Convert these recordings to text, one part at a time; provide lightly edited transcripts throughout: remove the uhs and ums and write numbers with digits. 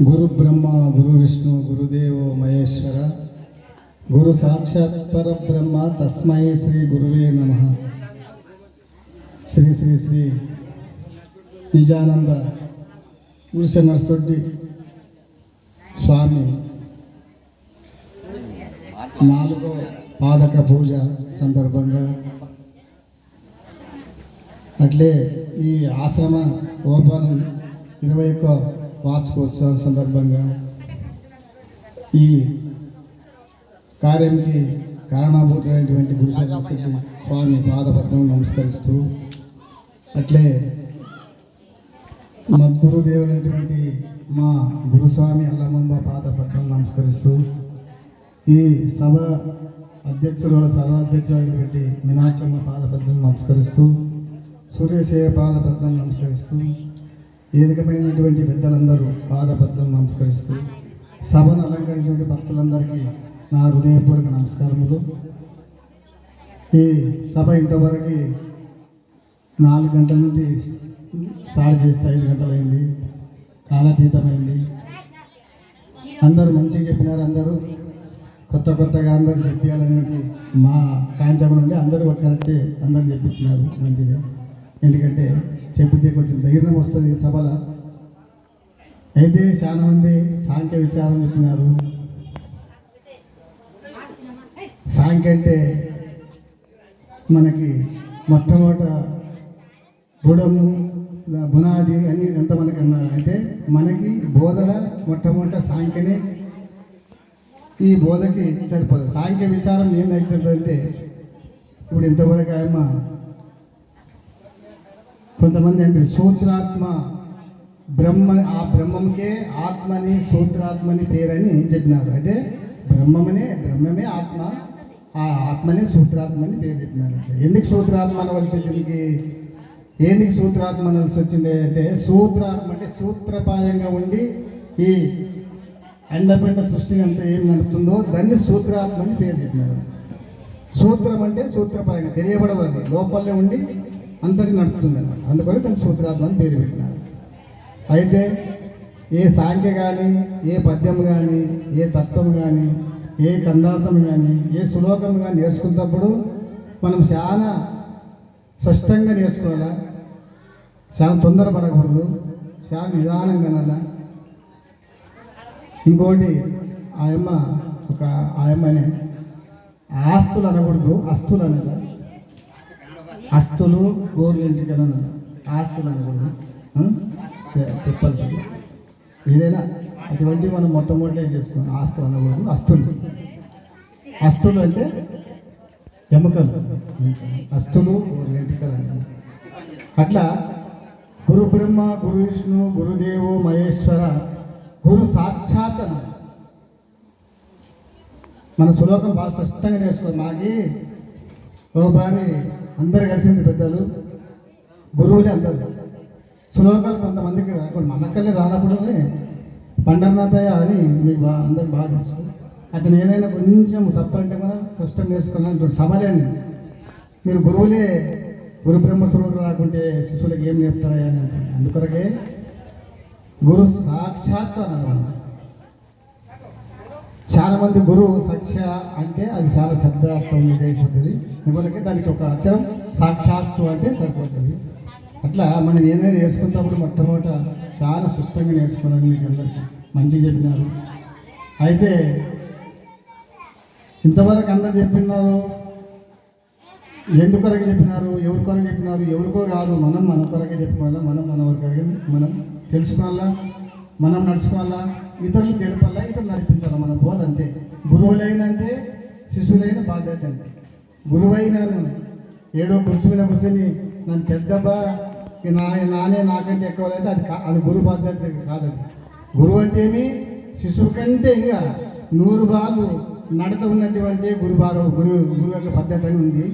గురు బ్రహ్మ గురు విష్ణు గురుదేవో మహేశ్వర గురు సాక్షాత్ పరబ్రహ్మ తస్మై శ్రీ గురువే నమః. శ్రీ శ్రీ శ్రీ నిజానంద గురుశంకరశెట్టి స్వామి 4వ పాదక పూజ సందర్భంగా అట్లే ఈ ఆశ్రమ ఓపెన్ 21వ వార్షికోత్సవం సందర్భంగా ఈ కార్యంకి కారణభూతమైనటువంటి గురుశంకరశెట్టి స్వామి పాదపద్మం నమస్కరిస్తూ అట్లే మద్గురుదేవులైనటువంటి మా గురుస్వామి అల్లమంబ పాదపద్మం నమస్కరిస్తూ ఈ సభ అధ్యక్షుల సర్వాధ్యక్షులైనటువంటి మీనాక్షమ్మ పాదపద్మం నమస్కరిస్తూ సురేశయ్య పాదపద్మం నమస్కరిస్తూ వేదికమైనటువంటి పెద్దలందరూ పాదపద్మం నమస్కరిస్తూ సభను అలంకరించిన భక్తులందరికీ నా హృదయపూర్వక నమస్కారములు. ఈ సభ ఇంతవరకు 4 గంటల నుండి స్టార్ట్ చేస్తే 5 గంటలైంది, కాలాతీతమైంది. అందరూ మంచిగా చెప్పినారు. అందరూ కొత్తగా అందరూ చెప్పాలనేది మా కాంచం నుండి అందరూ కరెక్టే అందరూ చెప్పించినారు. మంచిది, ఎందుకంటే చెప్పితే కొంచెం ధైర్యం వస్తుంది సభలో. అయితే చాలా మంది సాంఖ్య విచారం చెప్పినారు. సాంఖ్య అంటే మనకి మొట్టమొదట బుడము బునాది అని ఎంత మనకి అన్నారు. అయితే మనకి బోధన మొట్టమొదట సాంఖ్యనే. ఈ బోధకి సరిపోదు. సాంఖ్య విచారం ఏం అవుతుందంటే ఇప్పుడు ఇంతవరకు ఆయమ్మ కొంతమంది అంటే సూత్రాత్మ బ్రహ్మ, ఆ బ్రహ్మంకే ఆత్మని సూత్రాత్మని పేరని చెప్పినారు. అంటే బ్రహ్మమే ఆత్మ, ఆ ఆత్మనే సూత్రాత్మని పేరు చెప్పినారు. ఎందుకు సూత్రాత్మ అనవలసి దీనికి ఎందుకు సూత్రాత్మ అనవలసి వచ్చింది అంటే సూత్రాత్మ అంటే సూత్రపాయంగా ఉండి ఈ అండపిండ సృష్టి అంతా ఏం నడుపుతుందో దాన్ని సూత్రాత్మ అని పేరు చెప్పినారు. సూత్రం అంటే సూత్రపరంగా తెలియబడదు, అది లోపలే ఉండి అంతటి నడుపుతుంది అన్నమాట. అందుకని దాన్ని సూత్రాత్మ అని పేరు పెట్టినారు. అయితే ఏ సాంఖ్య కానీ, ఏ పద్యం కానీ, ఏ తత్వం కానీ, ఏ కందార్థం కానీ, ఏ శ్లోకం కానీ నేర్చుకున్నప్పుడు మనం చాలా స్పష్టంగా నేర్చుకోవాలా, చాలా తొందరపడకూడదు, చాలా నిదానంగా అనాలా. ఇంకోటి ఆయమ్మనే ఆస్తులు అనకూడదు, అస్తులు అనగా. అస్తులు గోర్లు ఎంట్రికలు అనాలి, ఆస్తులు అనకూడదు. చెప్పాలి సార్, ఏదైనా అటువంటి మనం మొట్టమొదటి చేసుకోవాలి. ఆస్తులు అనకూడదు, అస్తులు అంటే ఎముకలు, అస్తులు గోర్లు ఎంట్రికలు అనాలి. అట్లా గురు బ్రహ్మ గురు విష్ణు గురుదేవో మహేశ్వర గురు సాక్షాత్ అనాలి. మన శ్లోకం బాగా స్పష్టంగా నేర్చుకోవాలి. మాకి బాగా అందరు కలిసింది పెద్దలు గురువులే అందరు. శ్లోకాలు కొంతమందికి రాకుండా మనకల్లే రానప్పుడే పండర్నాథయ్య అని మీకు అందరికి బాగా తెలుసు. అతను ఏదైనా కొంచెం తప్పంటే కూడా స్పష్టం నేర్చుకోవాలని సభలేని మీరు గురువులే గురు బ్రహ్మస్వరూపులు రాకుంటే శిశువులకు ఏం నేర్పుతారా అని అంటుంది. అందుకొరకే గురు సాక్షాత్ అనాలి. చాలా మంది గురువు సాక్ష అంటే అది చాలా శబ్దార్థం ఇది అయిపోతుంది. అందువల్లకే దానికి ఒక అక్షరం సాక్షాత్తు అంటే సరిపోతుంది. అట్లా మనం ఏదైనా నేర్చుకున్నప్పుడు మొట్టమొదట చాలా సుష్టంగా నేర్చుకోవాలని మీకు అందరికీ మంచిగా చెప్పినారు. అయితే ఇంతవరకు అందరు చెప్పినారు. ఎందుకొరకు చెప్పినారు, ఎవరి కొరకు చెప్పినారు, ఎవరికో కాదు, మనం మన కొరకే చెప్పుకోవాలా, మనం మన వరకు మనం తెలుసుకోవాలా, మనం నడుచుకోవాలా, ఇతరులు తెలపాలా, ఇతరులు నడిపించాలా. మన బోధ అంతే. గురువులైనంతే, శిష్యులైన బాధ్యత అంతే. గురువైన ఏడో కుర్చీ మీద కూర్చొని నన్ను పెద్దబ్బా నానే నాకంటే ఎక్కువ అయితే అది గురు బాధ్యత కాదు. అది గురువు అంటే ఏమి, శిశువు కంటే ఇంకా 100 బాలు నడత ఉన్నటువంటి గురువు యొక్క పద్ధతి అని ఉంది.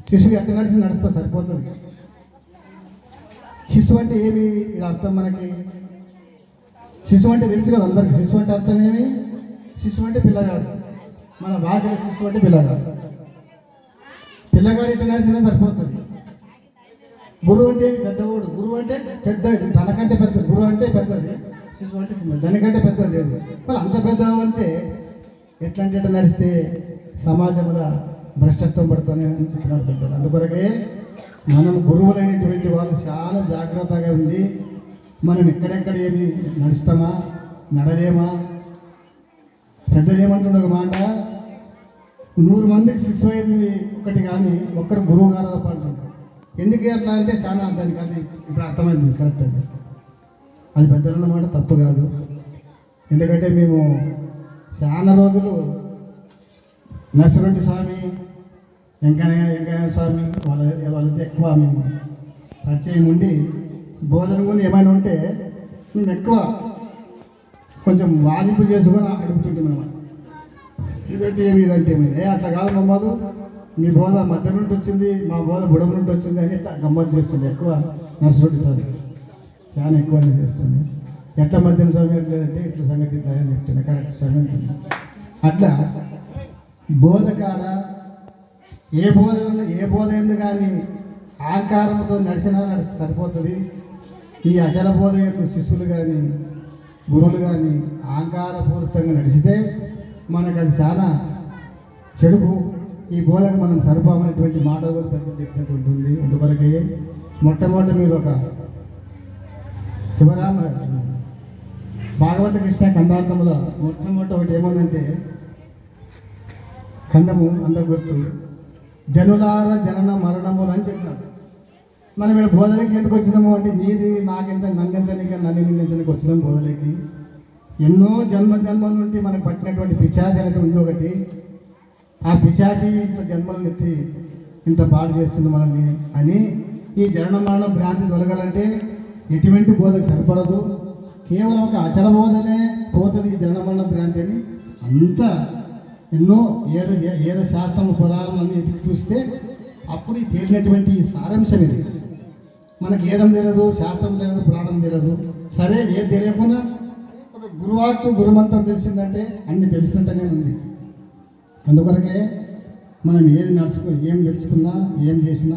శిశువు ఎక్కడ నడుస్తా సరిపోతుంది. శిశువు అంటే ఏమి ఇక్కడ అర్థం మనకి? శిశువు అంటే తెలుసు కదా అందరికి. శిశువు అంటే అర్థం ఏమి? శిశువు అంటే పిల్లగాడు. మన భాషలో శిశువు అంటే పిల్లగాడు. పిల్లగాడు ఎట్లా నడిచినా సరిపోతుంది. గురువు అంటే పెద్దవాడు. గురువు అంటే పెద్దది, తనకంటే పెద్ద. గురువు అంటే పెద్దది, శిశువు అంటే చిన్న, దానికంటే పెద్ద లేదు. మరి అంత పెద్ద నుంచే ఎట్లాంటి ఎట్లా నడిస్తే సమాజంలో భ్రష్టత్వం పడుతుంది అని చెప్పినారు పెద్దలు. అందుకొరకే మనం గురువులైనటువంటి వాళ్ళు చాలా జాగ్రత్తగా ఉంది. మనం ఎక్కడెక్కడ ఏమి నడుస్తామా నడలేమా. పెద్దలు ఏమంటుండే ఒక మాట, 100 మందికి శిశువు అయింది ఒకటి కానీ ఒక్కరు గురువు గారు తప్ప అంటుంటారు. ఎందుకు అట్లా అంటే చాలా దానికి అది ఇప్పుడు అర్థమైంది. కరెక్ట్ అది పెద్దలన్నమాట, తప్పు కాదు. ఎందుకంటే మేము చాలా రోజులు నరసింహరెడ్డి స్వామి, వెంకయ్య స్వామి వాళ్ళది ఎక్కువ మేము పరిచయం ఉండి బోధన కూడా ఏమైనా ఉంటే మేము ఎక్కువ కొంచెం వాదింపు చేసుకొని అడుగుతుంటాం అన్నమాట. ఇదంటే ఏమి అట్లా కాదు మమ్మదు, మీ బోధ మధ్య నుండి వచ్చింది, మా బోధ బుడమ నుండి వచ్చింది అని ఇట్లా గమ్మత్తు చేస్తుండే. ఎక్కువ నరసింహరెడ్డి స్వామి చాలా ఎక్కువనే చేస్తుండే. ఎట్లా మధ్యన స్వామి ఎట్లేదంటే ఇట్లా సంగతి ఇట్లా అని చెప్తుండే. కరెక్ట్ స్వామి అంటుంది. అట్లా బోధ కాడ ఏ బోధ ఎందు కానీ ఆకారంతో నడిచినా సరిపోతుంది. ఈ అచల బోధ ఎందు శిష్యులు కానీ గురువులు కానీ అహంకారపూరితంగా నడిచితే మనకు అది చాలా చెడుపు. ఈ బోధకు మనం సరిపోమనేటువంటి మాట కూడా పెద్దలు చెప్పినటువంటి ఉంది. అందువరకే మొట్టమొదటి మీరు ఒక శివరామ భాగవత కృష్ణ కందార్థంలో మొట్టమొదటి ఒకటి ఏముందంటే, కందము అందరికి వచ్చు, జనులార జనన మరణములు అని చెప్పినాడు. మనం ఇక్కడ బోధలకి ఎందుకు వచ్చినాము అంటే, నీది నాకించని నన్నించనిక నన్ను నిందించడానికి వచ్చినాము బోధలకి. ఎన్నో జన్మల నుండి మనకు పట్టినటువంటి పిశాచి అనేది ఉంది ఒకటి. ఆ పిశాచి ఇంత జన్మలను ఎత్తి ఇంత పాడు చేస్తుంది మనల్ని అని ఈ జనన మరణ భ్రాంతి తొలగాలంటే ఎటువంటి బోధకు సరిపడదు. కేవలం ఒక అచల బోధనే పోతుంది ఈ జనన మరణ భ్రాంతి అని. అంతా ఎన్నో ఏదో శాస్త్రం పురాణాలన్నీ ఎతికి చూస్తే అప్పుడు ఈ తేలినటువంటి ఈ సారాంశం ఇది. మనకి ఏదం తెలియదు, శాస్త్రం తెలియదు, పురాణం తెలియదు. సరే ఏది తెలియకుండా ఒక గురువాక్కు గురుమంత్రం తెలిసిందంటే అన్ని తెలిసినట్టునే ఉంది. అందుకొరకే మనం ఏం తెలుసుకున్నా ఏం చేసినా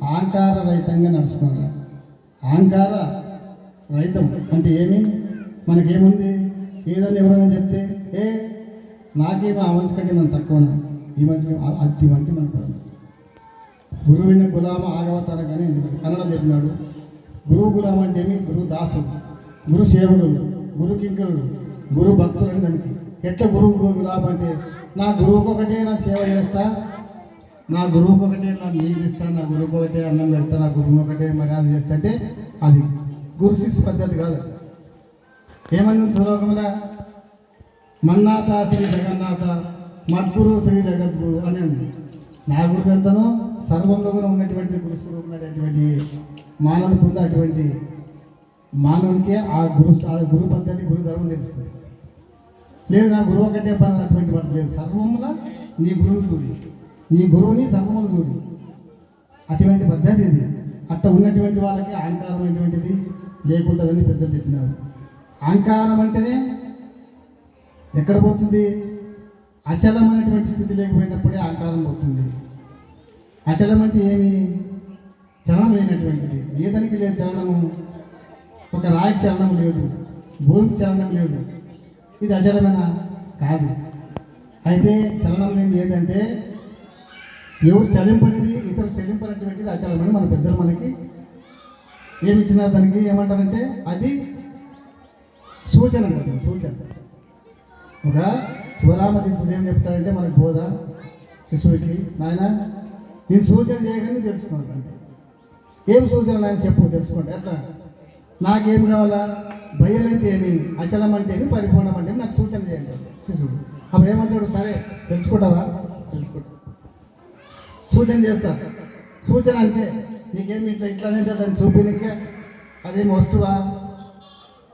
అహంకార రహితంగా నడుచుకోవాలి. అహంకార రహితం అంటే ఏమి, మనకేముంది, ఏదైనా ఎవరైనా చెప్తే నాకేమో ఆ మంచి కంటే మనం తక్కువనా, ఈ మంచి అతి వంటి మన పరం. గురువిన గులామ ఆగవతార కానీ కన్నడ చెప్పినాడు. గురువు గులామ అంటే ఏమి, గురువు దాసుడు, గురు సేవకుడు, గురు కింకరుడు, గురు భక్తుడు అని దానికి. ఎట్లా గురువు గులామ అంటే, నా గురువుకి ఒకటే నా సేవ చేస్తా, నా గురువుకి ఒకటే నా నీళ్ళు ఇస్తా, నా గురువుకి ఒకటే అన్నం పెడతా, నా గురువు ఒకటే మర్యాద చేస్తా అంటే అది గురు శిష్య పద్ధతి కాదు. ఏమని శ్లోకంలో, మన్నాథ శ్రీ జగన్నాథ మద్గురు శ్రీ జగద్గురు అని ఉంది. నా గురువు ఎంతనో సర్వంలో కూడా ఉన్నటువంటి గురు స్వరూపమైనటువంటి మానవునికి ఉంది. అటువంటి మానవునికి ఆ గురు పద్ధతి గురు ధర్మం తెలుస్తుంది. లేదు నా గురువు ఒకటే పని అటువంటి వాటి లేదు. సర్వముల నీ గురువుని చూడి, నీ గురువుని సర్వములు చూడి, అటువంటి పద్ధతి ఇది. అట్ట ఉన్నటువంటి వాళ్ళకి అహంకారం అనేటువంటిది లేకుంటుందని పెద్దలు చెప్పినారు. అహంకారం అంటేనే ఎక్కడ పోతుంది, అచలమైనటువంటి స్థితి లేకపోయినప్పుడే అహంకారం పోతుంది. అచలం అంటే ఏమి, చలనం లేనటువంటిది. ఏదానికి లేదు చలనము. ఒక రాయికి చలనం లేదు, భూమికి చలనం లేదు, ఇది అచలమేనా కాదు. అయితే చలనం లేని ఏదంటే ఎవరు చలింపనిది ఇతరులు చలింపనటువంటిది అచలమని మన పెద్దలు మనకి ఏమి ఇచ్చినారు. దానికి ఏమంటారంటే అది సూచన అంటారు. సూచన ఒక శివరామకృష్ణుడు ఏం చెప్తాడంటే మనకు బోధ శిశువుకి, నాయన నేను సూచన చేయగానే తెలుసుకున్నాను అంటే ఏం సూచన నాయన చెప్పు తెలుసుకోండి. ఎట్లా నాకేం కావాలా, భయాలంటే ఏమి, అచలం అంటే ఏమి, పరిపూర్ణం అంటే నాకు సూచన చేయండి శిశువుడు. అప్పుడు ఏమంటాడు, సరే తెలుసుకుంటావా, తెలుసుకుంటా, సూచన చేస్తా. సూచన అంటే నీకేమి ఇట్లానే దాన్ని చూపినికే అదేమి వస్తువా,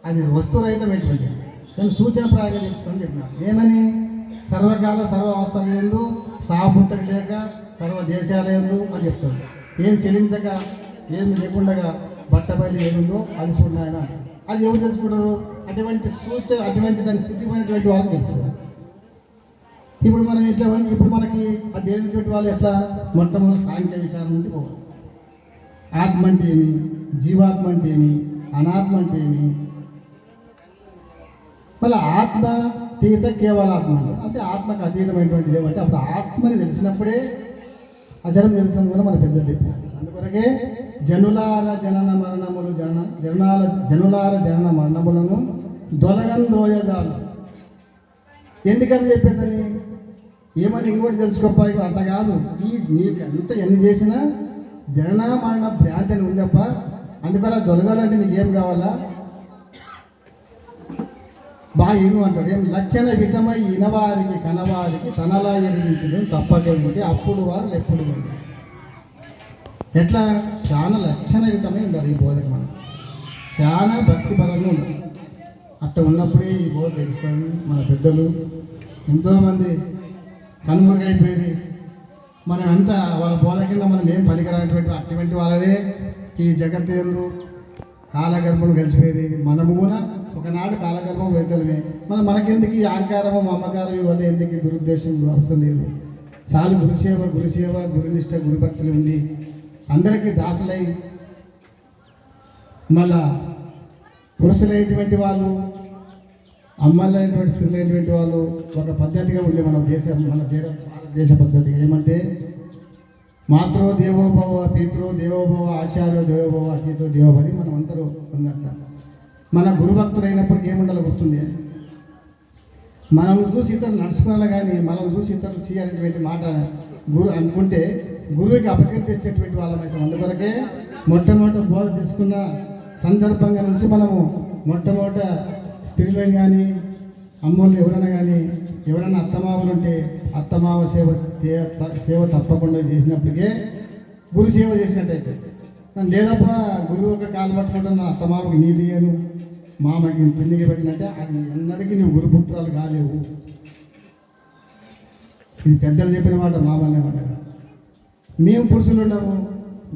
అది వస్తురహితమైనటువంటిది. నేను సూచన ప్రాయంగా తెలుసుకొని చెప్పినా. ఏమని, సర్వకాల సర్వ అవస్థ ఏందు, సాపుట్టక లేక సర్వ దేశాలు ఏందు అని చెప్తాడు. ఏది చెల్లించక ఏమి లేకుండా బట్టబయలు ఏముందో అది చూడాయన. అది ఎవరు తెలుసుకుంటారు, అటువంటి సూచన అటువంటి దాని స్థితిమైనటువంటి వాళ్ళకి తెలుస్తుంది. ఇప్పుడు మనం ఎట్లా, ఇప్పుడు మనకి అది ఏమిటువంటి వాళ్ళు ఎట్లా, మొట్టమొదటి సాంఖ్య విచారం నుండి పోవాలి. ఆత్మ అంటే ఏమి, జీవాత్మ అంటే ఏమి, అనాత్మ అంటే ఏమి, మళ్ళీ ఆత్మాతీత కేవలాత్మ అంటారు. అంటే ఆత్మకు అతీతమైనటువంటిది ఏమంటే అప్పుడు ఆత్మని తెలిసినప్పుడే అజరం తెలుసని కూడా మన పెద్దలు చెప్పారు. అందుకొరకే జనులార జనన మరణములు జనులార జనన మరణములను దొలగన్ ద్రోయజాలు. ఎందుకని చెప్పేదని ఏమని ఇంకోటి తెలుసుకోప్ప, అట్ట కాదు. నీకు ఎంత ఎన్ని చేసినా జనన మరణ భ్రాంతి అని ఉందప్ప. అందుకలా దొలగాలంటే నీకు ఏం కావాలా బాగా ఇను అంటాడు. ఏం లక్షణ విధమై ఇనవారికి కనవారికి తనలా ఎరిగించడం తప్పకేమిటి అప్పుడు వారు ఎప్పుడు ఎట్లా చాలా లక్షణ విధమై ఉండాలి ఈ బోధకు. మనం చాలా భక్తిపరంగా ఉండాలి. అట్ట ఉన్నప్పుడే ఈ బోధ తెలుస్తుంది. మన పెద్దలు ఎంతోమంది కనుమరుగైపోయేది. మనం అంతా వాళ్ళ బోధ కింద మనం ఏం పనికిరానటువంటి అటువంటి వాళ్ళనే ఈ జగత్తు ఎందు కాలగర్భం గెలిచిపోయేది. మనము కూడా ఒకనాడు కాలగర్భం వెళ్తలమే. మనకెందుకు ఈ అహంకారము మమకారం ఇవల్ల ఎందుకు దురుద్దేశం అవసరం లేదు. చాలు గురుసేవ గురునిష్ట గురుభక్తులు ఉండి అందరికీ దాసులై మళ్ళా పురుషులైనటువంటి వాళ్ళు అమ్మలైనటువంటి స్త్రీలైనటువంటి వాళ్ళు ఒక పద్ధతిగా ఉండే మన భారతదేశ పద్ధతి ఏమంటే మాతృ దేవోభవ పితృ దేవోభవ ఆచార్య దేవోభవ అతిథో దేవోభవి మనం అందరూ ఉన్నట్ట. మన గురుభక్తులైనప్పటికీ ఏముండాలో గుర్తుంది. మనల్ని చూసి ఇతరులు నడుచుకోవాలి కానీ మనల్ని చూసి ఇతరులు చేయాలనేటువంటి మాట గురు అనుకుంటే గురువుకి అపకీర్తించేటువంటి వాళ్ళమైతే. అందుకొరకే మొట్టమొదట బోధ తీసుకున్న సందర్భంగా నుంచి మనము మొట్టమొదట స్త్రీలను కానీ అమ్మోళ్ళు ఎవరైనా కానీ ఎవరైనా అత్తమామలు ఉంటే అత్తమామ సేవ తప్పకుండా చేసినప్పటికే గురు సేవ చేసినట్టయితే. లేదప్ప గురువు ఒక కాలు పట్టుకుంటున్న అత్తమామకి నీళ్ళు ఇయ్యను మామకి తిండికి పెట్టినట్టే అది ఎన్నటికీ నువ్వు గురుపుత్రాలు కాలేవు. ఇది పెద్దలు చెప్పిన మాట, మామనే మాట. మేము పురుషులు ఉన్నాము,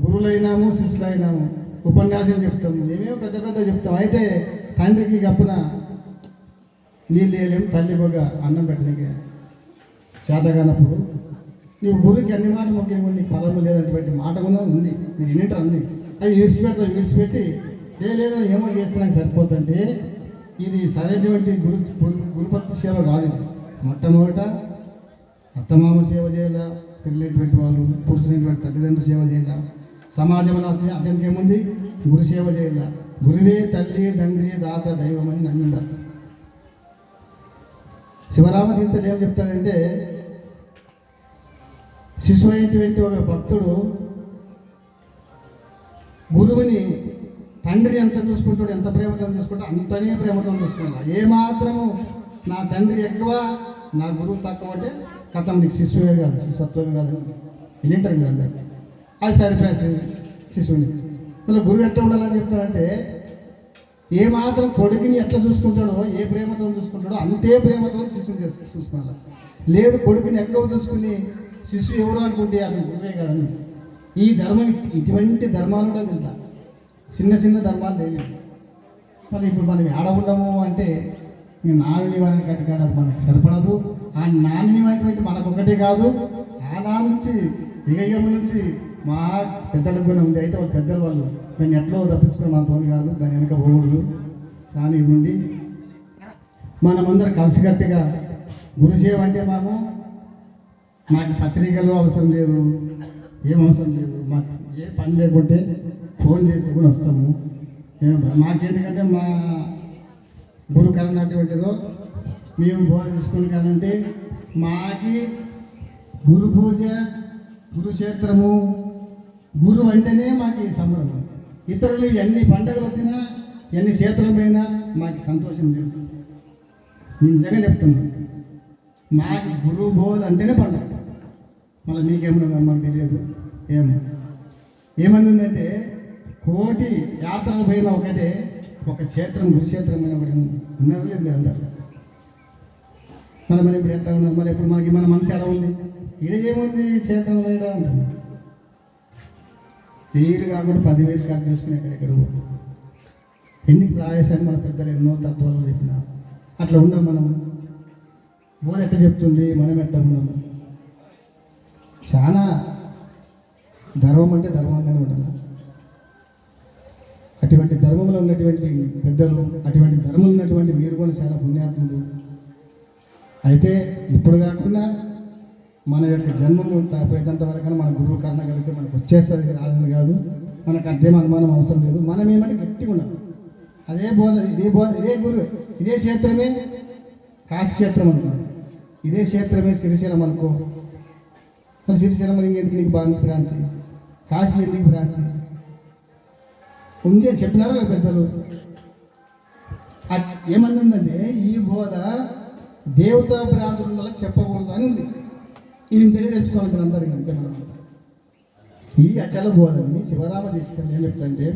గురువులైనాము, శిష్యులైనాము, ఉపన్యాసాలు చెప్తాము, మేమేమో పెద్ద పెద్ద చెప్తాం. అయితే తండ్రికి గప్పున నీళ్ళు వేయలేము, తల్లి ఒక అన్నం పెట్టడానికి చేతగానప్పుడు నీవు గురువుకి అన్ని మాటలు మొక్కిన నీకు ఫలము లేదంటే మాట కూడా ఉంది. మీరు వింటారు అన్నీ అవి విడిచిపెట్టి లేదా ఏమో చేస్తున్నానికి సరిపోతుంటే ఇది సరైనటువంటి గురుపత్తి సేవ కాదు. ఇది మొట్టమొదట అత్తమామ సేవ చేయాలా, స్త్రీలైనటువంటి వాళ్ళు, పురుషులైనటువంటి తల్లిదండ్రులు సేవ చేయాలా, సమాజంలో అతనికి ఏముంది గురు సేవ చేయాలా. గురువే తల్లి తండ్రి దాత దైవం అని నన్ను ఉండాలి. శివరామ తీర్థులు ఏం చెప్తారంటే శిశువు అయినటువంటి ఒక భక్తుడు గురువుని తండ్రి ఎంత చూసుకుంటాడు, ఎంత ప్రేమతో చూసుకుంటాడు అంతనే ప్రేమతో చూసుకోవాలి. ఏమాత్రము నా తండ్రి ఎక్కువ నా గురువు తక్కువ అంటే కథం నీకు శిశువే కాదు, శిశుత్వమే కాదు. వింటారు మీరు అందరు. అది సరిపోయే శిశువుని. మళ్ళీ గురువు ఎట్లా ఉండాలని చెప్తాడంటే ఏమాత్రం కొడుకుని ఎట్లా చూసుకుంటాడో, ఏ ప్రేమతో చూసుకుంటాడో అంతే ప్రేమతో శిశువుని చూసుకోవాలి. లేదు కొడుకుని ఎక్కువ చూసుకుని శిశువు ఎవరు అనుకుంటే అతను గురువే కాదని. ఈ ధర్మం ఇటువంటి ధర్మాలు కూడా తింటా, చిన్న చిన్న ధర్మాలు లేవు. మళ్ళీ ఇప్పుడు మనం ఏడ ఉండము అంటే నాలుని వాడిని కట్టుకాడ మనకు సరిపడదు. ఆ నాలుని అనేటువంటి మనకు ఒకటే కాదు, ఆ నాన్న నుంచి ఇగయ్యమ్మ నుంచి మా పెద్దలకు కూడా ఉంది. అయితే వాళ్ళు పెద్దలు వాళ్ళు దాన్ని ఎట్లో తప్పించుకుని మనతో కాదు, దాని వెనక పోకూడదు. చాలా ఇది ఉండి మనమందరం కలిసికట్టుగా గురుసేవ అంటే మాకు పత్రికలు అవసరం లేదు, ఏం అవసరం లేదు. మాకు ఏ పని లేకుంటే ఫోన్ చేసి కూడా వస్తాము. మాకేంటంటే మా గురు కరణటువంటిదో మేము బోధ తీసుకుని కానంటే మాకి గురు పూజ గురుక్షేత్రము గురువు అంటేనే మాకు సంబరం. ఇతరులు ఎన్ని పండుగలు వచ్చినా ఎన్ని క్షేత్రం పోయినా మాకు సంతోషం లేదు. నేను నిజంగా చెప్తున్నాను, మాకు గురువు బోధ అంటేనే పండుగ. మళ్ళీ మీకేమన్నా మాకు తెలియదు. ఏమని ఉందంటే కోటి యాత్రలు పోయినా ఒకటే, ఒక క్షేత్రం గురుక్షేత్రం అయినా ఒకటి ఉన్నారు లేదు మీరు అందరు. మరి ఇప్పుడు ఎట్లా ఉన్నారు? మళ్ళీ ఇప్పుడు మనకి మన మనసు ఎడ ఉంది, ఈడ ఏముంది క్షేత్రంలో ఈడ ఉంటుంది. తీరు కాకుండా 10,000 ఖర్చు చేసుకుని ఎక్కడెక్కడ పోతుంది. ఎందుకు ప్రయాసాన్ని మన పెద్దలు ఎన్నో తత్వాలు చెప్పినారు. అట్లా ఉండం మనం. బోధ ఎట్ట చెప్తుంది, మనం ఎట్ట ఉన్నాము. చాలా ధర్మం అంటే ధర్మంగానే ఉండాలి. అటువంటి ధర్మంలో ఉన్నటువంటి పెద్దలు, అటువంటి ధర్మంలో ఉన్నటువంటి మీరు కూడా చాలా పుణ్యాత్ములు. అయితే ఇప్పుడు కాకుండా మన యొక్క జన్మము పోయేంత వరకైనా మన గురువు కర్ణ కలిగితే మనకు వచ్చేస్తుంది, రాదని కాదు. మనకు అడ్డేం అనుమానం అవసరం లేదు. మనం ఏమంటే గట్టిగా ఉండాలి. అదే బోధ, ఇదే గురువు, ఇదే క్షేత్రమే కాశీ క్షేత్రం అనుకో, ఇదే క్షేత్రమే శ్రీశైలం అనుకో. మరి శ్రీశైలం ఇంకెందుకు నీకు బాగా భ్రాంతి? కాశీ ఎందుకు భ్రాంతి ఉంది అని చెప్పినారా పెద్దలు? ఏమన్నందంటే ఈ బోధ దేవతా భ్రాంతుల వాళ్ళకి చెప్పకూడదు అని ఉంది. ఇది తెలుసుకోవాలి మీరు అందరికీ. అంతే మనం ఈ అచల బోధని శివరామ తీసుకొని ఏం చెప్తాంటే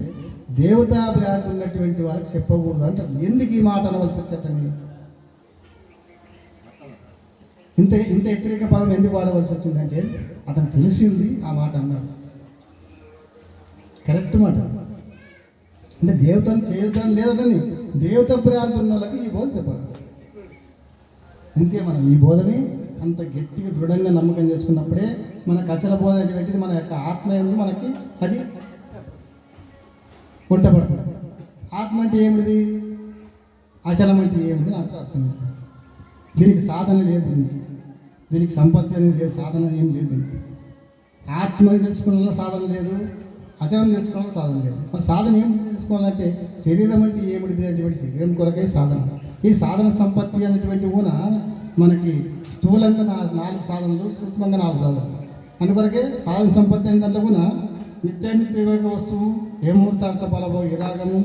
దేవతా భ్రాంతి ఉన్నటువంటి వాళ్ళకి చెప్పకూడదు అంటారు. ఎందుకు ఈ మాట అనవలసి వచ్చేటని? ఇంత వ్యతిరేక పదం ఎందుకు వాడవలసి వచ్చిందంటే అతను తెలిసింది ఆ మాట అన్నాడు. కరెక్ట్ మాట. అంటే దేవతను చేయడం లేదని దేవత భ్రాంతి ఉన్న వాళ్ళకి ఈ బోధ చెప్పాలి. అంతే. మనం ఈ బోధని అంత గట్టిగా దృఢంగా నమ్మకం చేసుకున్నప్పుడే మనకు అచల బోధ అనేటువంటిది మన యొక్క ఆత్మ ఎందు మనకి అది కొట్టబడుతుంది. ఆత్మ అంటే ఏమిటి, అచలం అంటే ఏమిటి నాకు అర్థం లేదు. దీనికి సాధన లేదు, దీనికి సంపత్తి అనేది లేదు, సాధన ఏం లేదు. దీనికి ఆత్మని తెలుసుకోవాలన్నా సాధన లేదు, అచలం తెలుసుకోవాలన్నా సాధన లేదు. మరి సాధన ఏం తెలుసుకోవాలంటే శరీరం అంటే ఏమిటిది అనేటువంటి శరీరం కొరకే సాధన. ఈ సాధన సంపత్తి అనేటువంటి ఊన మనకి స్థూలంగా 4 సాధనలు, సూక్ష్మంగా 4 సాధనలు. అందుకొరకే సాధన సంపత్తి అనే దాంట్లో కూడా నిత్య వస్తువు, ఏమూర్తార్థ ఫలభో విరాగము,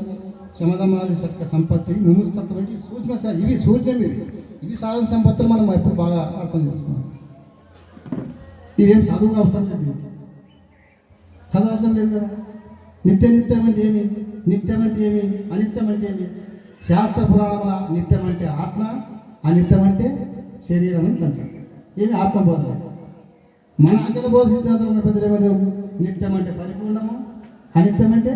శమధమాది శక్తి సంపత్తి, ముముస్తత్వం వంటి సూక్ష్మ ఇవి సూర్యం. ఇవి సాధన సంపత్తులు మనం ఎప్పుడు బాగా అర్థం చేసుకున్నాం. ఇవేం చదువు అవసరం లేదు, చదువు అవసరం లేదు కదా. నిత్యం అంటే ఏమి, నిత్యం అంటే ఏమి, అనిత్యం అంటే ఏమి? శాస్త్ర పురాణముల నిత్యం అంటే ఆత్మ, అనిత్యం అంటే శరీరం అని అంటారు. ఏమి ఆత్మబోధ. మన అచల బోధ సిద్ధాంతం ఉన్న పెద్దలు ఏమన్నారు? నిత్యం అంటే పరిపూర్ణము, అనిత్యం అంటే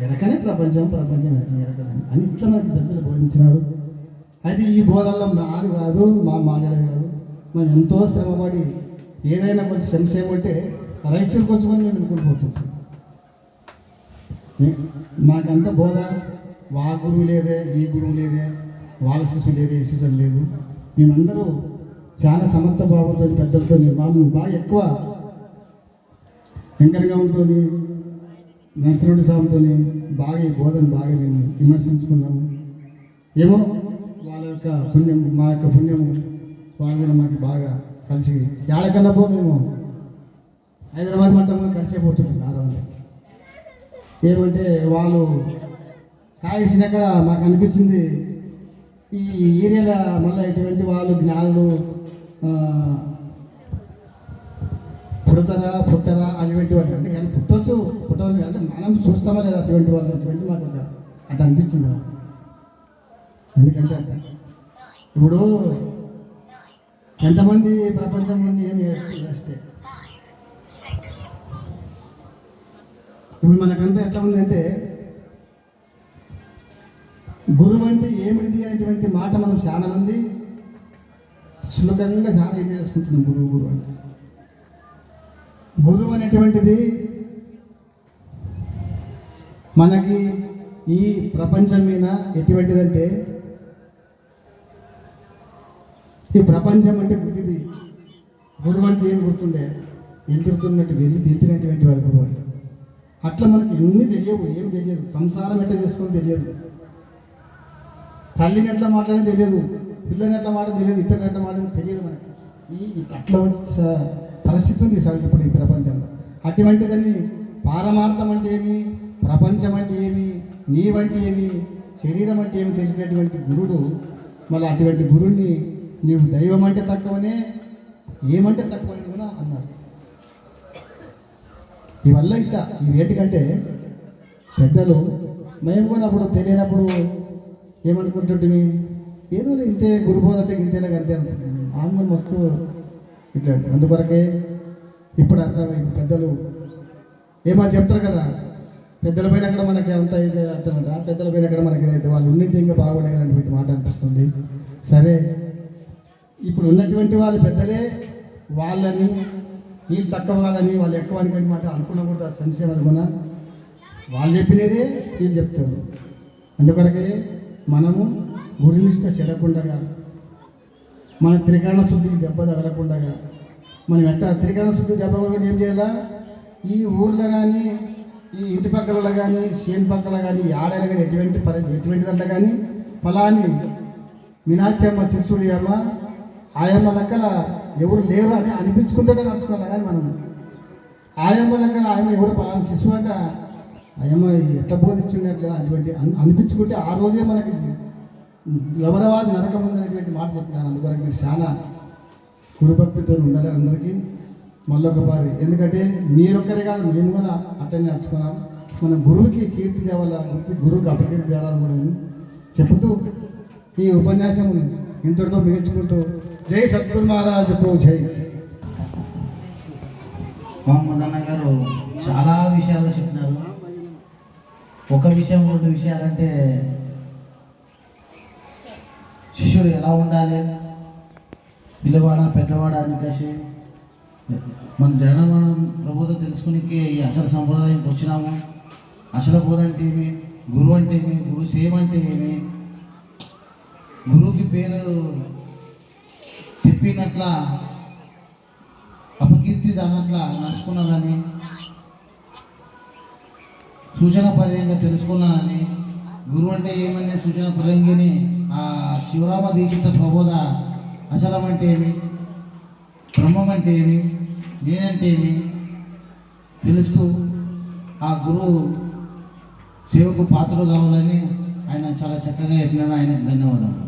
ఎరకనే ప్రపంచం ఎరకదని అని ఇట్లా మనకి పెద్దలు బోధించినారు. అది ఈ బోధల్లో నాది కాదు, మా మాట్లాడేది కాదు. మనం ఎంతో శ్రమపడి ఏదైనా కొంచెం సంశయం ఉంటే రైతులకు వచ్చుకొని మేము అనుకునిపోతుంటాం. మాకంత బోధ వా గురువు లేదే, ఈ గురువు లేదే, వాళ్ళ శిష్యులు లేదే, ఈ శిష్యులు లేదు. మేమందరూ చాలా సమర్థ భావంతో పెద్దలతో బాగా ఎక్కువ వెంకరగా ఉంటుంది. నరసింహుడి స్వామితో బాగా ఈ బోధన బాగా మేము విమర్శించుకున్నాము. ఏమో వాళ్ళ యొక్క పుణ్యం, మా యొక్క పుణ్యము వాళ్ళు మాకు బాగా కలిసి ఏడకన్నా మేము హైదరాబాద్ మట్టంలో కలిసిపోతుంటాం. ఆరాధన ఏమంటే వాళ్ళు కాయసినక్కడ మాకు అనిపించింది ఈ ఏరియాలో మళ్ళీ ఇటువంటి వాళ్ళు జ్ఞానులు పుట్టరా అటువంటి వాళ్ళు అంటే కానీ పుట్టవచ్చు అంటే మనం చూస్తామా లేదా అటువంటి వాళ్ళు అటువంటి మాకు అట్లా అనిపించింది. ఎందుకంటే ఇప్పుడు ఎంతమంది ప్రపంచం నుండి ఏమి వేస్తే ఇప్పుడు మనకంతా ఎట్లా ఉందంటే గురువు అంటే ఏమిటిది అనేటువంటి మాట మనం చాలా మంది సులభంగా చాలా ఇది చేసుకుంటున్నాం. గురువు అంటే గురువు అనేటువంటిది మనకి ఈ ప్రపంచం మీద ఎటువంటిదంటే ఈ ప్రపంచం అంటే గుడ్డిది. గురువు అంటే ఏం గుర్తుండే వెళ్తున్నట్టు వెళ్తున్నటువంటి వారి గురువు అంటే అట్లా మనకి ఎన్ని తెలియవు, ఏం తెలియదు. సంసారం ఎట్లా చేసుకుని తెలియదు, తల్లిని ఎట్లా మాట్లాడని తెలియదు, పిల్లని ఎట్లా మాట్లాడి తెలియదు, ఇతరులు ఎట్లా మాట్లాడి తెలియదు. మనకి ఈ అట్లా పరిస్థితి ఉంది సార్ ఇప్పుడు ఈ ప్రపంచంలో. అటువంటిదని పారమార్థం అంటే ఏమి, ప్రపంచం అంటే ఏమి, నీవంటే ఏమి, శరీరం అంటే ఏమి తెలిసినటువంటి గురుడు మళ్ళీ అటువంటి గురువుని నీవు దైవం అంటే తక్కువనే, ఏమంటే తక్కువని కూడా అన్నారు. ఇవల్ల ఇట్లా ఈ వేటికంటే పెద్దలు మేము కూడా అప్పుడు తెలియనప్పుడు ఏమనుకుంటుంటే ఏదో ఇంతే గురుబోధ అంటే ఇంతేనా అంతే అనుకుంటున్నాను. ఆమె మస్తు ఇట్లా అందుకొరకే ఇప్పుడు అర్థమైంది. పెద్దలు ఏమో చెప్తారు కదా, పెద్దల పైన అక్కడ మనకి అంత ఇది అర్థమంట, పెద్దల పైన అక్కడ మనకి ఇదైతే వాళ్ళు ఉన్నింటి ఇంకా బాగుండేది అనేటువంటి మాట అనిపిస్తుంది. సరే ఇప్పుడు ఉన్నటువంటి వాళ్ళు పెద్దలే వాళ్ళని వీళ్ళు తక్కువ కాదని వాళ్ళు ఎక్కువ అని మాట అనుకున్నకూడదు. సంశయం అనుకున్నా వాళ్ళు చెప్పినదే వీళ్ళు చెప్తారు. అందుకొరకే మనము గురునిష్ట చెడకుండగా, మన త్రికరణ శుద్ధికి దెబ్బ తగలకుండగా, మనం ఎట్లా త్రికరణ శుద్ధి దెబ్బ కూడా ఏం చేయాలా? ఈ ఊర్లో కానీ, ఈ ఇంటి పక్కల కానీ, చేను పక్కల కానీ, ఆడైనా కానీ ఎటువంటి దాంట్లో కానీ ఫలాని మీనాక్షమ్మ శిష్యుడు అమ్మ ఆయమ్మ లెక్కల ఎవరు లేరు అని అనిపించుకుంటే నడుచుకోవాలి. కానీ మనం ఆయమ్మ లెక్కల ఆయమ్మ ఎవరు ఫలాని శిశువు అంటే ఆయమ్మ ఎట్లా బోధించున్నట్లేదు అటువంటి అనిపించుకుంటే ఆ రోజే మనకి లవరవాది నరకం ఉందనేటువంటి మాట చెప్తున్నాను. అందుకొరకు మీరు చాలా గురుభక్తితో ఉండాలి అందరికీ. మళ్ళొక బారి, ఎందుకంటే మీరొక్కరే కాదు, మేము కూడా అట్టనే నడుచుకున్నాం. మన గురువుకి కీర్తి దేవాల, గురువుకి అపకీర్తి దేవాలని కూడా చెబుతూ ఈ ఉపన్యాసం ఇంతటితో ముగించుకుంటూ జై సద్గురు మహారాజుకు జై. మహమ్మద్ అన్న గారు చాలా విషయాలు చెప్పినారు. ఒక విషయం 2 విషయాలంటే శిష్యుడు ఎలా ఉండాలి, పిల్లవాడ పెద్దవాడ అని కలిసి మన జననం ప్రభుత్వం తెలుసుకునికే ఈ అసలు సంప్రదాయంకి వచ్చినాము. అసలు బోధ అంటే ఏమి, గురువు అంటే ఏమి, గురు సేవ అంటే ఏమి, గురువుకి పేరు చెప్పినట్ల అపకీర్తి దానట్ల నడుచుకున్నానని, సూచన పర్యంగా తెలుసుకున్నానని, గురువు అంటే ఏమనే సూచన పర్యంగిని ఆ శివరామ దీక్షిత ప్రబోధ అచలం అంటే ఏమి, బ్రహ్మం అంటే ఏమి, నేనంటే ఏమి తెలుస్తూ ఆ గురువు సేవకు పాత్రలు కావాలని ఆయన చాలా చక్కగా చెప్పినాడు. ఆయనకు ధన్యవాదాలు.